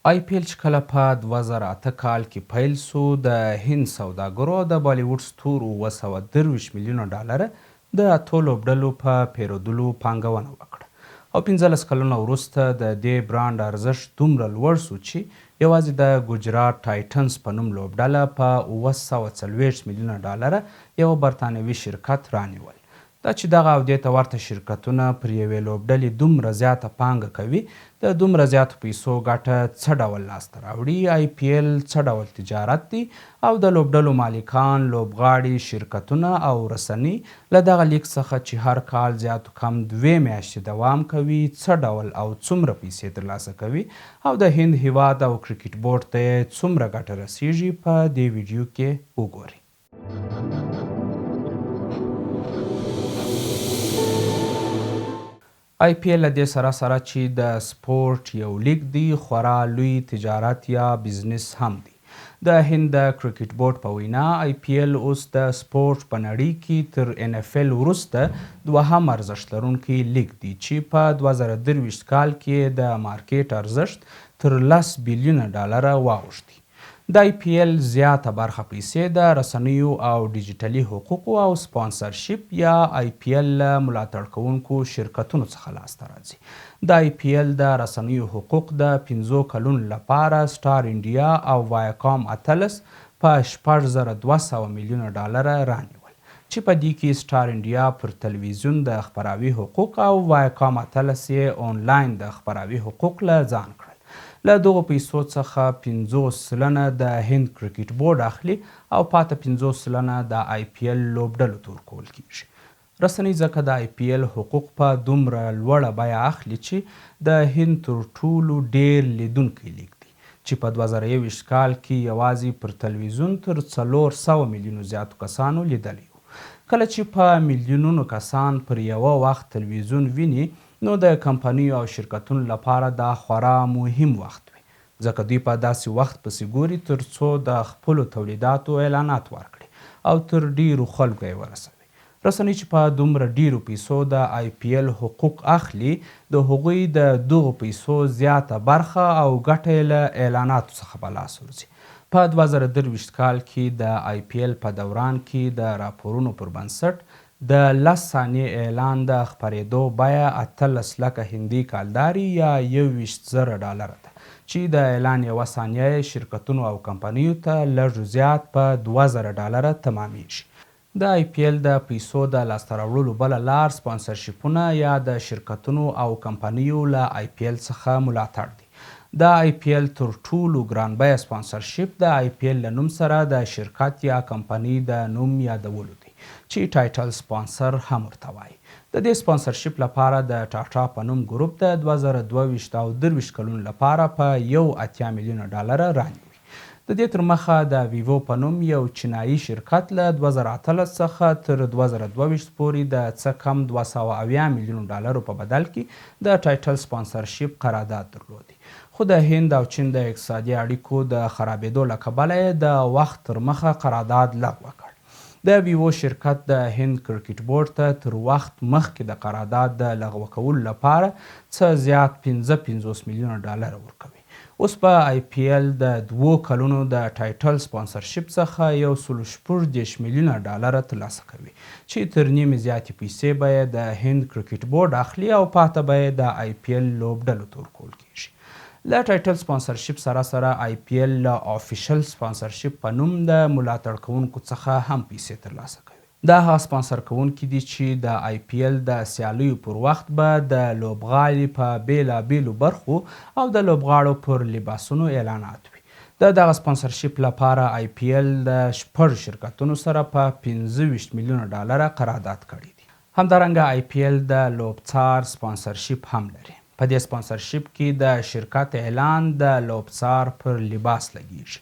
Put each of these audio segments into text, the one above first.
آی پی ایل چې کله په 2008 کال کې پیل سو، د هند سوداګرو د بالیووډ ستورو 223 میلیونه ډالره د اتو لوبډلو په پیرودلو پانګونه وکړه او 15 کلونه وروسته د دې برانډ ارزښت دومره لوړ سو چې یوازې د ګجرات ټایټنز په نوم لوبډله په 240 میلیونه ډالره یو برتانوي شرکت رانیول. دا چې دغه او دې ته ورته شرکتونه پر یوې لوبډلې دومره زیاته پانګه کوي، د دومره زیاتو پیسو ګټه څه ډول لاسته راوړي؟ آی پی ایل څه ډول تجارت دی؟ او د لوبډلو مالکان، لوبغاړي، شرکتونه او رسنۍ له دغه لیک څخه چې هر کال زیاتو کم 2 میاشتې دوام کوي څه ډول او څومره پیسې ترلاسه کوي او د هند هیواد او کرکټ بورډ ته یې څومره ګټه رسیږي، په دې ویډیو کې وګورئ. آی پی ایل له دې سره چې د سپورټ یو لیګ دی، خورا لوی تجارت یا بزنس هم دی. د هند د کرکټ بورډ په وینا آی پی ایل اوس د سپورټ په نړۍ کې تر ان اف ایل وروسته دوهم ارزښت لرونکی لیګ دی چې په 2023 کال کې د مارکیټ ارزښت تر 10 بلیونه ډالره واوښتی. د آی پی ایل زیاته برخه پیسې د رسنیو او ډیجیټلي حقوقو او سپانسرشپ یا آی پی ایل له ملاتړ کوونکو شرکتونو څخه لاسته راځي. د آی پی ایل د رسنیو حقوق د 15 کلونو لپاره سټار انډیا او وایاکام اتلس په 6200 میلیونه ډالره رانیول چې په دې کې سټار انډیا پر تلویزیون د خپراوي حقوق او وایاکام اتلس یې آنلاین د خپراوي حقوق له ځان کړل. له دغو پیسو څخه 50 سلنه د هند کرکټ بورډ اخلي او پاته 50 سلنه د آی پی ایل لوبډلو ته ورکول کیږي. رسنۍ ځکه د آی پی ایل حقوق په دومره لوړه بیه اخلي چې د هند تر ټولو ډیر لیدونکی لیګ دی چې په 2021 کال کې یوازې پر تلویزیون تر 400 میلیونو زیاتو کسانو لیدلی و. کله چې په میلیونونو کسان پر یوه وخت تلویزیون ویني، نو د کمپنیو او شرکتونو لپاره دا خورا مهم وخت وي، ځکه دوی په داسې وخت پسې ګوري تر څو د خپلو تولیداتو اعلانات ورکړي او تر ډیرو خلکو یې ورسوي. رسنۍ چې په دومره ډیرو پیسو د آی پی ایل حقوق اخلي، د هغوی د دغو پیسو زیاته برخه او ګټه یې له اعلاناتو څخه په لاس ورځي. په 2023 کال کې د آی پی ایل په دوران کې د راپورونو پر بنسټ د 10 ثانیې اعلان د خپرېدو بیه 18 لکه هندي کالداري یا 21,000 ډالره ده چې د اعلان یوه ثانیه شرکتونو او کمپنیو ته لږ زیات په 2000 ډالره تمامیږي. د آی پی ایل د پیسو د لاسته راوړلو بله لار سپانسرشپونه یا د شرکتونو او کمپنیو له آی پی ایل څخه ملاتړ دی. د آی پی ایل تر ټولو ګران بیه سپانسرشپ د آی پی ایل له نوم سره د شرکت یا کمپنۍ د نوم یادولو دی چې ټایټل سپانسر هم ورته وایي. د دې سپانسرشپ لپاره د ټاټا په نوم ګروپ د 2022 او 23 کلونو لپاره په 1.8 میلیونه ډالره رانیوي. د دې تر مخه د ویوو په نوم یو چینایي شرکت له 2018 څخه تر 2022 پورې د څه کم 270 میلیونو ډالرو په بدل کې د ټایټل سپانسرشپ قرارداد درلودی. خو د هند او چین د اقتصادي اړیکو د خرابېدو له کبله یې د وخت تر مخه قرارداد لغوه کړ. د ویوو شرکت د هند کرکټ بورډ ته تر وخت مخکې د قرارداد د لغوه کولو لپاره څه زیات 55 میلیونه ډالره ورکوي. اوس په آی پی ایل د 2 کلونو د ټایټل سپانسرشپ څخه 114 میلیونه ډالره ترلاسه کوي چې تر نیمې زیاتې پیسې به یې د هند کرکټ بورډ اخلي او پاته به یې د آی پی ایل لوبډلو ته ورکول کیږي. له ټایټل سپانسرشپ سره آی پی ایل له آفیشل سپانسرشپ په نوم د ملاتړ کوونکو څخه هم پیسې ترلاسه کوي. دا هغه سپانسر کوونکي دي چې د آی پی ایل د سیالیو پر وخت به د لوبغاړي په بیلابیلو برخو او د لوبغاړو پر لباسونو اعلانات وي. د دغه سپانسرشپ لپاره آی پی ایل د 6 شرکتونو سره په 25 میلیونه ډالره قرارداد کړی دی. همدارنګه آی پی ایل د لوبڅار سپانسرشپ هم لري. په دې سپانسرشپ کې د شرکت اعلان د لوبڅار پر لباس لګیږي.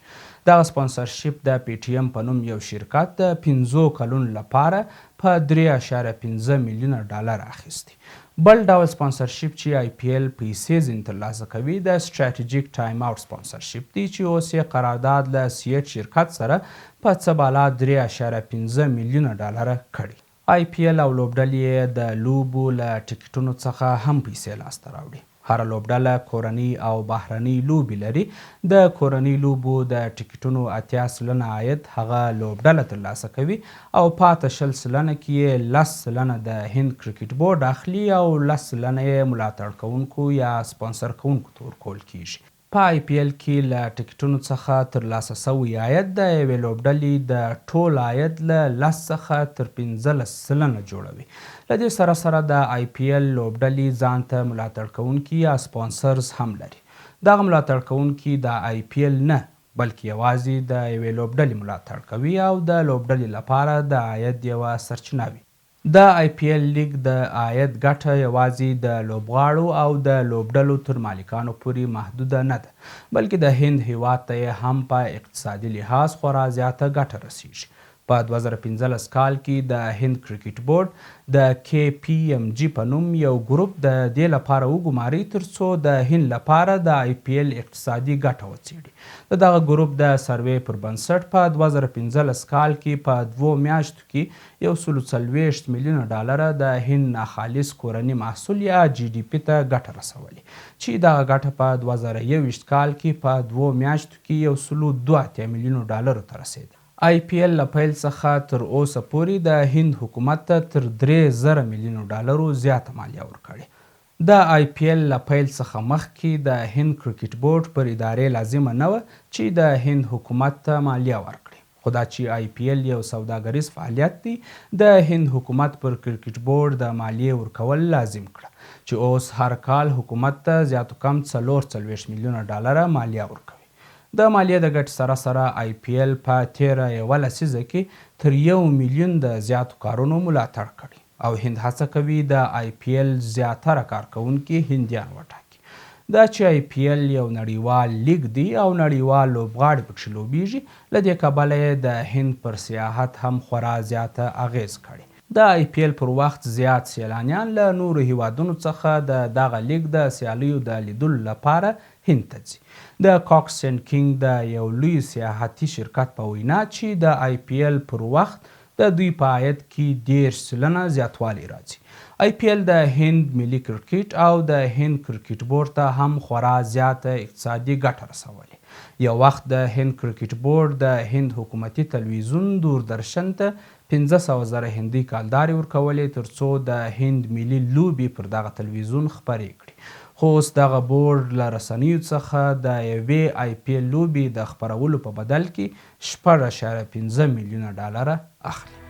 دغه سپانسرشپ د پی ټی ایم په نوم یو شرکت د 15 کلونو لپاره په 3.15 میلیونه ډالر اخیستی. بل ډول سپانسرشپ چې آی پی ایل پیسې ځینې ترلاسه کوي د سټراټیجیک ټایم اوټ سپانسرشپ دی چې اوس یې قرارداد له سیټ شرکت سره په څه بالا 3.15 میلیونه ډالره کړی. آی پی ایل او لوبډلې د لوبو له ټکټونو څخه هم پیسې لاسته راوړي. هره لوبډله کورنۍ او بهرنۍ لوبې لري. د کورنۍ لوبو د ټکټونو 80 سلنه عاید هغه لوبډله ترلاسه کوي او پاته 20 سلنه کې یې 10 سلنه د هند کرکټ بورډ اخلي او 10 سلنه یې ملاتړ کوونکو یا سپانسر کوونکو ته ورکول کیږي. په آی پی ایل کې له ټکټونو څخه ترلاسه شوی عاید د یوې لوبډلې د ټول عاید له 10 څخه تر 15 سلنه جوړوي. له دې سره سره د آی پی ایل لوبډلې ځان ته ملاتړ کوونکي یا سپانسرز هم لري. دغه ملاتړ کوونکي د آی پی ایل نه بلکې یوازې د یوې لوبډلې ملاتړ کوي او د لوبډلې لپاره د عاید یوه سرچینه وي. د آی پی ایل لیګ د عاید ګټه یوازې د لوبغاړو او د لوبډلو تر مالکانو پورې محدوده نه ده، بلکې د هند هیواد ته یې هم په اقتصادي لحاظ خورا زیاته ګټه رسیږي. په 2015 کال کې د هند کرکټ بورډ د کې پی ایم جی په نوم یو ګروپ د دې لپاره وګماري ترڅو د هند لپاره د آی پی ایل اقتصادي ګټه وڅېړي. د دغه ګروپ د سروې پر بنسټ په 2015 کال کې په 2 میاشتو کې 140 میلیونه ډالره د هند ناخالص کورني محصول یا جی ډي پي ته ګټه رسولې، چې دغه ګټه په 2021 کال کې په 2 میاشتو کې 182 میلیونو ډالرو ته رسېده. آی پی ایل له پیل څخه تر اوسه پورې د هند حکومت ته تر 3000 میلیونو ډالرو زیاته مالیه ورکړې. د آی پی ایل له پیل څخه مخکې د هند کرکټ بورډ پر ادارې لازمه نه وه چې د هند حکومت ته مالیه ورکړي. خو دا چې آی پی ایل یو سوداګریز فعالیت دی، د هند حکومت پر کرکټ بورډ د مالیې ورکول لازم کړه، چې اوس هر کال حکومت ته زیاتو کم 44 میلیونه ډالره مالیه ورکوي. د مالیې د ګټې سره سره آی پی ایل په تیره یوه لسیزه کې تر 1 میلیون د زیاتو کارونو ملاتړ کړی او هند هڅه کوي د آی پی ایل زیاتره کارکوونکي هندیان وټاکي. دا چې آی پی ایل یو نړیوال لیګ دی او نړیوال لوبغاړي پکښې لوبیږي، له دې کبله یې د هند پر سیاحت هم خورا زیاته اغیز کړی. د آی پی ایل پر وخت زیات سیلانیان له نورو هیوادونو څخه د دغه لیګ د سیالیو د لیدلو لپاره هند ته ځي. د کاکس اینډ کینګ د یو لوی سیاحتي شرکت په وینا چې د آی پی ایل پر وخت د دوی په عاید کې 10 سلنه زیاتوالی راځي. آی پی ایل د هند ملي کرکټ او د هند کرکټ بورډ ته هم خورا زیاته اقتصادي ګټه رسولې. یو وخت د هند کرکټ بورډ د هند حکومتي تلویزیون دوردرشن ته 500,000 هندۍ کالدارې ورکولې ترڅو د هند ملي لوبې پر دغه تلویزیون خپرې کړي. خو اوس دغه بورډ له رسنیو څخه د یوې آی پی ایل لوبې د خپرولو په بدل کې 6.5 میلیونه ډالره اخلي.